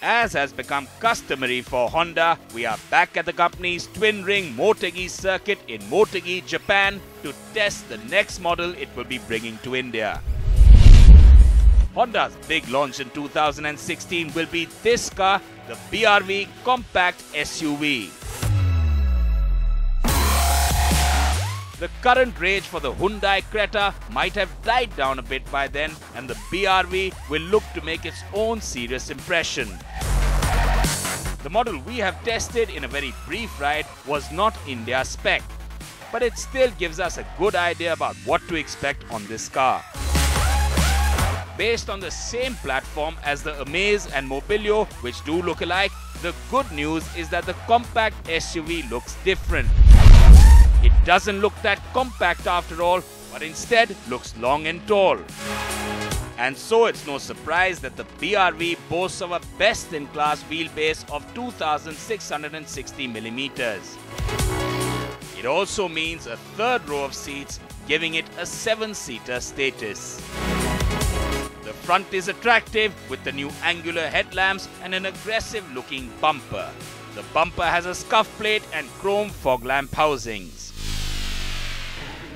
As has become customary for Honda, we are back at the company's twin-ring Motegi circuit in Motegi, Japan to test the next model it will be bringing to India. Honda's big launch in 2016 will be this car, the BRV Compact SUV. The current rage for the Hyundai Creta might have died down a bit by then, and the BRV will look to make its own serious impression. The model we have tested in a very brief ride was not India spec, but it still gives us a good idea about what to expect on this car. Based on the same platform as the Amaze and Mobilio, which do look alike, the good news is that the compact SUV looks different. It doesn't look that compact after all, but instead looks long and tall. And so it's no surprise that the BRV boasts of a best-in-class wheelbase of 2,660mm. It also means a third row of seats, giving it a 7-seater status. The front is attractive with the new angular headlamps and an aggressive-looking bumper. The bumper has a scuff plate and chrome fog lamp housings.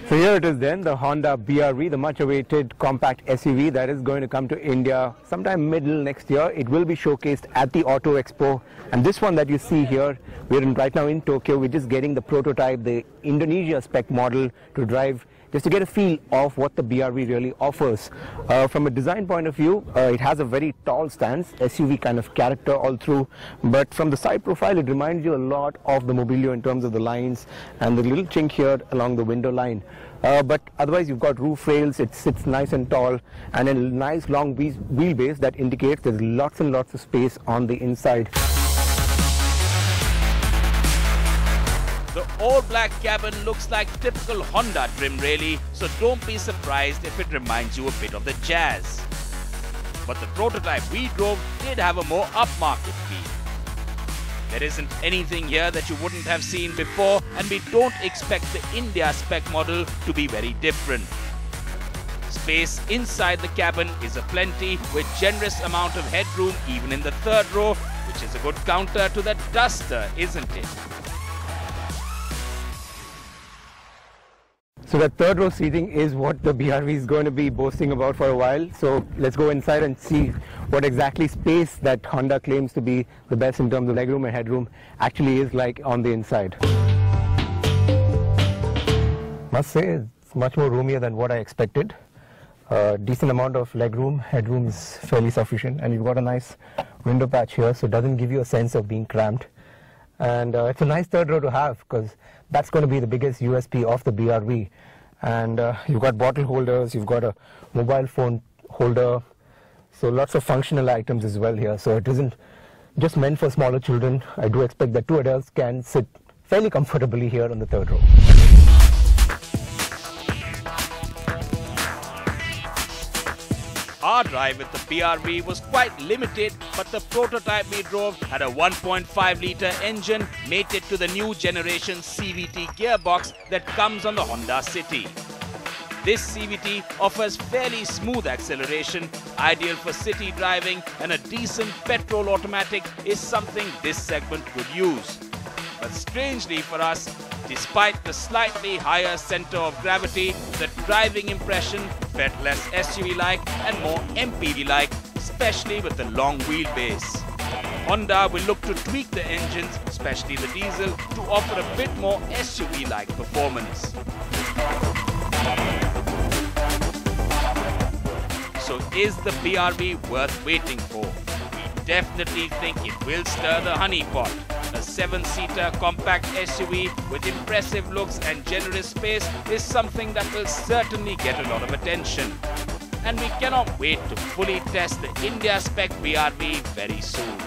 So here it is then, the Honda BRV, the much-awaited compact SUV that is going to come to India sometime middle next year. It will be showcased at the Auto Expo. And this one that you see here, right now in Tokyo. We're just getting the prototype, the Indonesia spec model to drive, just to get a feel of what the BRV really offers. From a design point of view, it has a very tall stance, SUV kind of character all through, but from the side profile it reminds you a lot of the Mobilio in terms of the lines and the little chink here along the window line. But otherwise you've got roof rails, it sits nice and tall, and a nice long wheelbase that indicates there's lots and lots of space on the inside. The all-black cabin looks like typical Honda trim really, so don't be surprised if it reminds you a bit of the Jazz. But the prototype we drove did have a more upmarket feel. There isn't anything here that you wouldn't have seen before, and we don't expect the India spec model to be very different. Space inside the cabin is aplenty with generous amount of headroom even in the third row, which is a good counter to that Duster, isn't it? So that third row seating is what the BRV is going to be boasting about for a while. So let's go inside and see what exactly space that Honda claims to be the best in terms of legroom and headroom actually is like on the inside. Must say it's much more roomier than what I expected. Decent amount of legroom, headroom is fairly sufficient, and you've got a nice window patch here, so it doesn't give you a sense of being cramped. And it's a nice third row to have because that's going to be the biggest USP of the BRV. And you've got bottle holders, you've got a mobile phone holder, so lots of functional items as well here. So it isn't just meant for smaller children. I do expect that 2 adults can sit fairly comfortably here on the third row. Our drive with the BRV was quite limited, but the prototype we drove had a 1.5-litre engine mated to the new generation CVT gearbox that comes on the Honda City. This CVT offers fairly smooth acceleration, ideal for city driving, and a decent petrol automatic is something this segment could use. But strangely for us, despite the slightly higher center of gravity, the driving impression felt less SUV-like and more MPV-like, especially with the long wheelbase. Honda will look to tweak the engines, especially the diesel, to offer a bit more SUV-like performance. So is the BRV worth waiting for? We definitely think it will stir the honeypot. A 7-seater compact SUV with impressive looks and generous space is something that will certainly get a lot of attention. And we cannot wait to fully test the India spec BRV very soon.